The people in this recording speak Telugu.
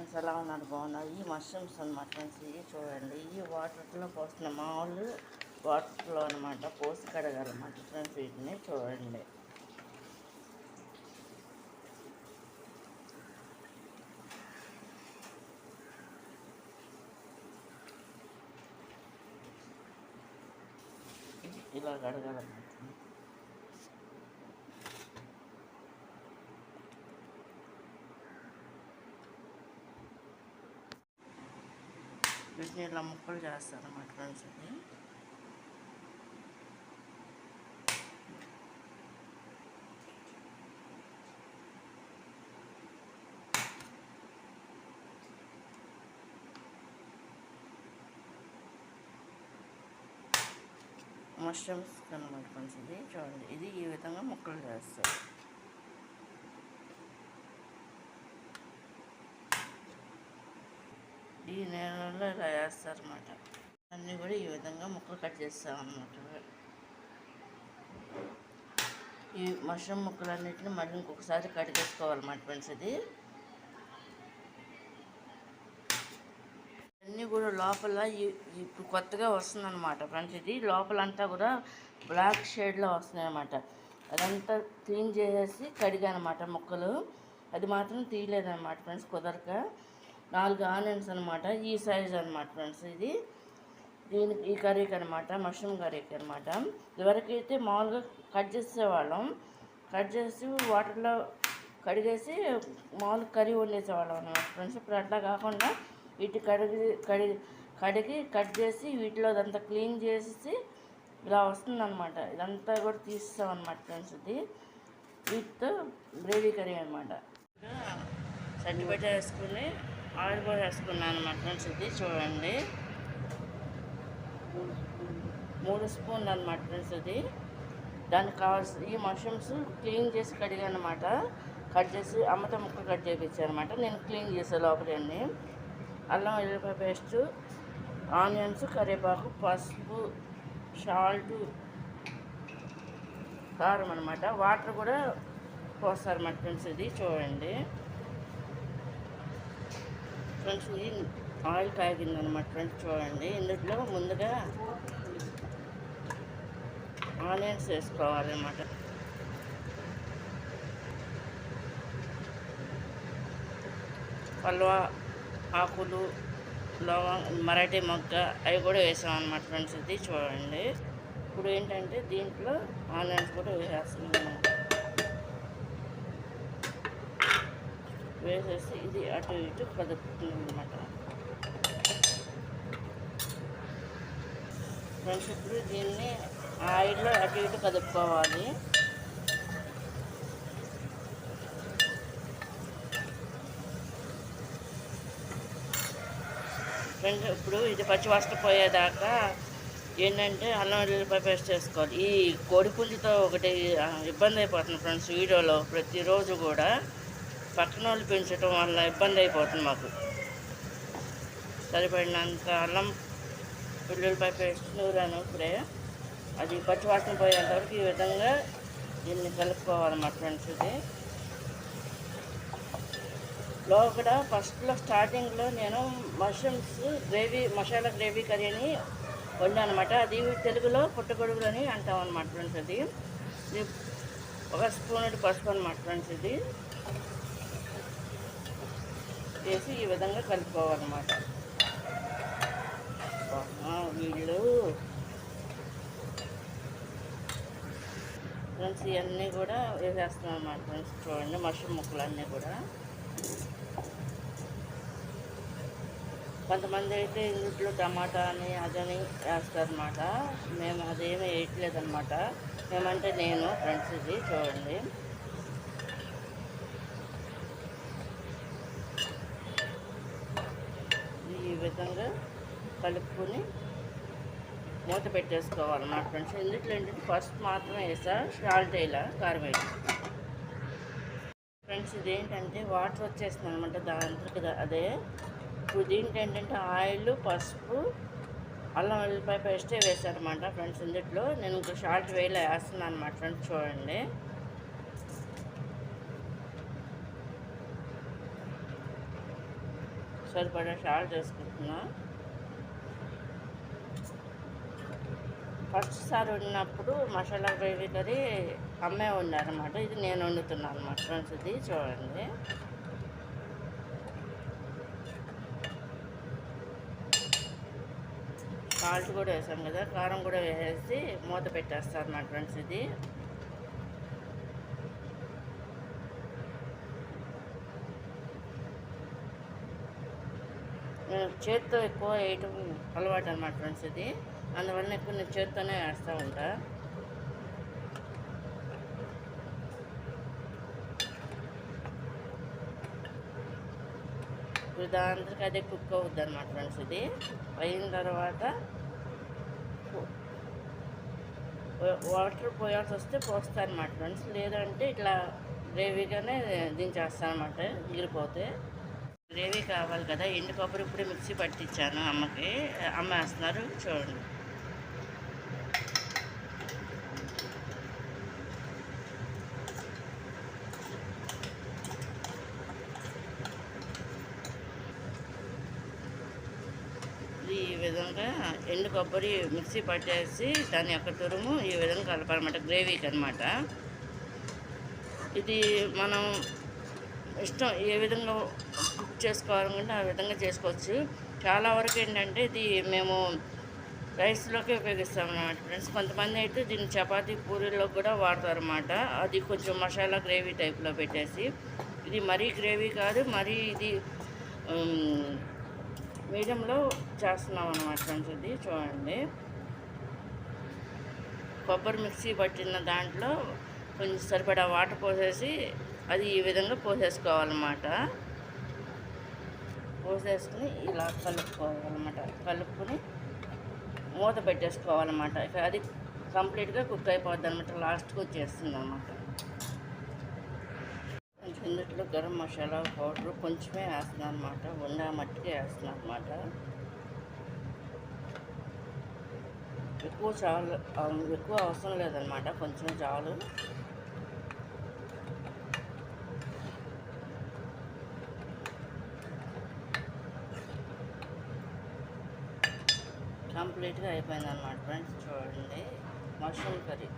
ఫ్రెండ్స్ ఎలా ఉన్నారు? బాగున్నారు. ఈ మష్రూమ్స్ అనమాట ఫ్రెండ్స్, ఇవి చూడండి. ఈ వాటర్లో పోసిన మామూలు వాటర్లో అనమాట పోసి కడగాలన్నమాట ఫ్రెండ్స్. వీటిని చూడండి. ఇలా కడగాలన్నమాట. వీటిని ఇలా ముక్కలు చేస్తారన్నమాట ఫ్రెండ్స్. ఇది మష్రూమ్స్ అనమాట ఫ్రెండ్స్. ఇది చూడండి. ఇది ఈ విధంగా ముక్కలు చేస్తారు. ఈ నేలలో ఇలా వేస్తారన్నమాట. అన్నీ కూడా ఈ విధంగా ముక్కలు కట్ చేస్తామన్నమాట. ఈ మష్రూమ్ ముక్కలన్నిటిని మళ్ళీ ఇంకొకసారి కడిగేసుకోవాలన్నమాట ఫ్రెండ్స్. ఇది అన్నీ కూడా లోపల ఇప్పుడు కొత్తగా వస్తుందన్నమాట ఫ్రెండ్స్. ఇది లోపలంతా కూడా బ్లాక్ షేడ్లో వస్తున్నాయి అన్నమాట. అదంతా క్లీన్ చేసేసి కడిగానమాట ముక్కలు. అది మాత్రం తీయలేదన్నమాట ఫ్రెండ్స్ కుదరక. 4 ఆనియన్స్ అనమాట, ఈ సైజ్ అనమాట ఫ్రెండ్స్. ఇది దీనికి ఈ కర్రీకి అనమాట, మష్రూమ్ కర్రీకి అనమాట. ఇదివరకైతే మామూలుగా కట్ చేసేవాళ్ళం. కట్ చేసి వాటర్లో కడిగేసి మామూలుగా కర్రీ వండేసేవాళ్ళం అనమాట ఫ్రెండ్స్. ఇప్పుడు అట్లా కాకుండా వీటి కడిగి కట్ చేసి వీటిలో అదంతా క్లీన్ చేసి ఇలా వస్తుందన్నమాట. ఇదంతా కూడా తీస్తామన్నమాట ఫ్రెండ్స్. ఇది వీటితో గ్రేవీ కర్రీ అనమాట. సర్టిఫికేట్ వేసుకుని ఆయిల్ కూడా వేసుకున్నాను అనమాట ఫ్రెండ్స్. ఇది చూడండి, 3 స్పూన్లు అనమాట ఫ్రెండ్స్. ఇది దానికి కావాల్సిన ఈ మష్రూమ్స్ క్లీన్ చేసి కడిగాను అనమాట. కట్ చేసి అమ్మతో ముక్కలు కట్ చేయించాను అనమాట. నేను క్లీన్ చేసే లోపలండి. అల్లం వెల్లిపాయ పేస్టు, ఆనియన్స్, కరివేపాకు, పసుపు, సాల్టు, కారం అనమాట. వాటర్ కూడా పోస్తారన్నమాట ఫ్రెండ్స్. ఇది చూడండి ఫ్రెండ్స్. ఇది ఆయిల్ కాగిందనమాట ఫ్రెండ్స్. చూడండి, ఇందులో ముందుగా ఆనియన్స్ వేసుకోవాలన్నమాట. పల్వా ఆకులు, మరాఠీ మొగ్గ అవి కూడా వేసామన్నమాట ఫ్రెండ్స్. ఇది చూడండి. ఇప్పుడు ఏంటంటే దీంట్లో ఆనియన్స్ కూడా వేసేస్తున్నాము. వేసేసి ఇది అటు ఇటు కదుపుతుంది అనమాట ఫ్రెండ్స్. ఇప్పుడు దీన్ని ఆయిల్లో అటు ఇటు కదుపుకోవాలి. ఫ్రెండ్స్ ఇప్పుడు ఇది పచ్చివాసన పోయేదాకా ఏంటంటే అల్లం వెల్లిపాయ పేస్ట్ వేసుకోవాలి. ఈ కోడిపుంజితో ఒకటి ఇబ్బంది అయిపోతుంది ఫ్రెండ్స్. వీడియోలో ప్రతిరోజు కూడా పక్కన వాళ్ళు పెంచడం వల్ల ఇబ్బంది అయిపోతుంది మాకు. సరిపడినంత అల్లం వెల్లుల్లిపాయ పేస్ట్ నూరాను ఇప్పుడే. అది పచ్చివాసన పోయేంతవరకు ఈ విధంగా దీన్ని కలుపుకోవాలన్నమాట ఫ్రెండ్స్. ఇది లోపల ఫస్ట్లో స్టార్టింగ్లో నేను మష్రూమ్స్ మసాలా గ్రేవీ కర్రీ అని వండాను అనమాట. అది తెలుగులో పుట్టగొడుగులు అని అంటాం అన్నమాట ఫ్రెండ్స్. అది 1 స్పూన్ పసుపు అనమాట ఫ్రెండ్స్. ఇది వేసి ఈ విధంగా కలుపుకోవాలన్నమాట. వీళ్ళు ఫ్రెండ్స్ ఇవన్నీ కూడా వేసేస్తున్నాం అన్నమాట ఫ్రెండ్స్. చూడండి, మష్రూమ్ ముక్కలు అన్నీ కూడా. కొంతమంది అయితే ఇంట్లో టమాటా అని అదని వేస్తారన్నమాట. మేము అదేమీ వేయట్లేదన్నమాట. మేమంటే నేను ఫ్రెండ్స్. ఇది చూడండి, ఈ విధంగా కలుపుకొని మూత పెట్టేసుకోవాలన్నమాట ఫ్రెండ్స్. ఇందులో ఏంటంటే ఫస్ట్ మాత్రమే వేసా, సాల్ట్ వేయాల, కారం వేయాలి ఫ్రెండ్స్. ఇదేంటంటే వాటర్ వచ్చేస్తుంది అనమాట దాంట్లో. అదే ఇప్పుడు దీంట్లో ఏంటంటే ఆయిల్, పసుపు, అల్లం వెల్లిపాయ పేస్టే వేసారన్నమాట ఫ్రెండ్స్. ఇందులో నేను ఇంకా సాల్ట్ వేస్తున్నాను అనమాట ఫ్రెండ్స్. చూడండి, సరిపడా సాల్ట్ వేసుకుంటున్నా. ఫస్ట్ సారి వండినప్పుడు మసాలా గ్రేవీ కర్రీ అమ్మే వండారనమాట. ఇది నేను వండుతున్నాను అనమాట ఫ్రెండ్స్. ఇది చూడండి. సాల్ట్ కూడా వేసాం కదా, కారం కూడా వేసేసి మూత పెట్టేస్తారు అన్నమాట ఫ్రెండ్స్. ఇది చేత్తో ఎక్కువ వేయటం అలవాటు అనమాట ఫ్రెండ్స్. ఇది అందువల్ల ఎక్కువ నేను చేత్తోనే వేస్తూ ఉంటా. దాంట్లోకి అదే కుక్ అవుద్ది అనమాట ఫ్రెండ్స్. ఇది అయిన తర్వాత వాటర్ పోయాల్సి వస్తే పోస్తాను అనమాట ఫ్రెండ్స్. లేదంటే ఇట్లా గ్రేవీగానే దించేస్తాను అనమాట మిగిలిపోతే. గ్రేవీ కావాలి కదా, ఎండు కొబ్బరి ఇప్పుడే మిక్సీ పట్టించాను అమ్మకి. అమ్మ వేస్తున్నారు చూడండి. ఈ విధంగా ఎండు కొబ్బరి మిక్సీ పట్టేసి దాని యొక్క తురుము ఈ విధంగా కలపాలన్నమాట గ్రేవీకి అనమాట. ఇది మనం ఇష్టం ఏ విధంగా కుక్ చేసుకోవాలనుకుంటే ఆ విధంగా చేసుకోవచ్చు. చాలా వరకు ఏంటంటే ఇది మేము రైస్లోకి ఉపయోగిస్తాం అన్నమాట ఫ్రెండ్స్. కొంతమంది అయితే దీన్ని చపాతీ పూరీలో కూడా వాడతారు అన్నమాట. అది కొంచెం మసాలా గ్రేవీ టైప్లో పెట్టేసి. ఇది మరీ గ్రేవీ కాదు, మరీ ఇది మీడియంలో చేస్తున్నాం అన్నమాట ఫ్రెండ్స్. ఇది చూడండి. కొబ్బరి మిక్సీ పట్టిన దాంట్లో కొంచెం సరిపడా వాటర్ పోసేసి అది ఈ విధంగా పోసేసుకోవాలన్నమాట. పోసేసుకుని ఇలా కలుపుకోవాలన్నమాట. కలుపుకొని మూత పెట్టేసుకోవాలన్నమాట. ఇక అది కంప్లీట్గా కుక్ అయిపోద్ది అనమాట. లాస్ట్కి వచ్చేస్తుంది అన్నమాట. ఇందులో గరం మసాలా పౌడర్ కొంచెమే వేస్తున్నాను అనమాట. ఉండా మట్టికి వేస్తున్నాను అనమాట. ఎక్కువ అవసరం లేదనమాట, కొంచెం చాలు. కంప్లీట్గా అయిపోయింది అనమాట ఫ్రెండ్స్. చూడండి, మష్రూమ్ కర్రీ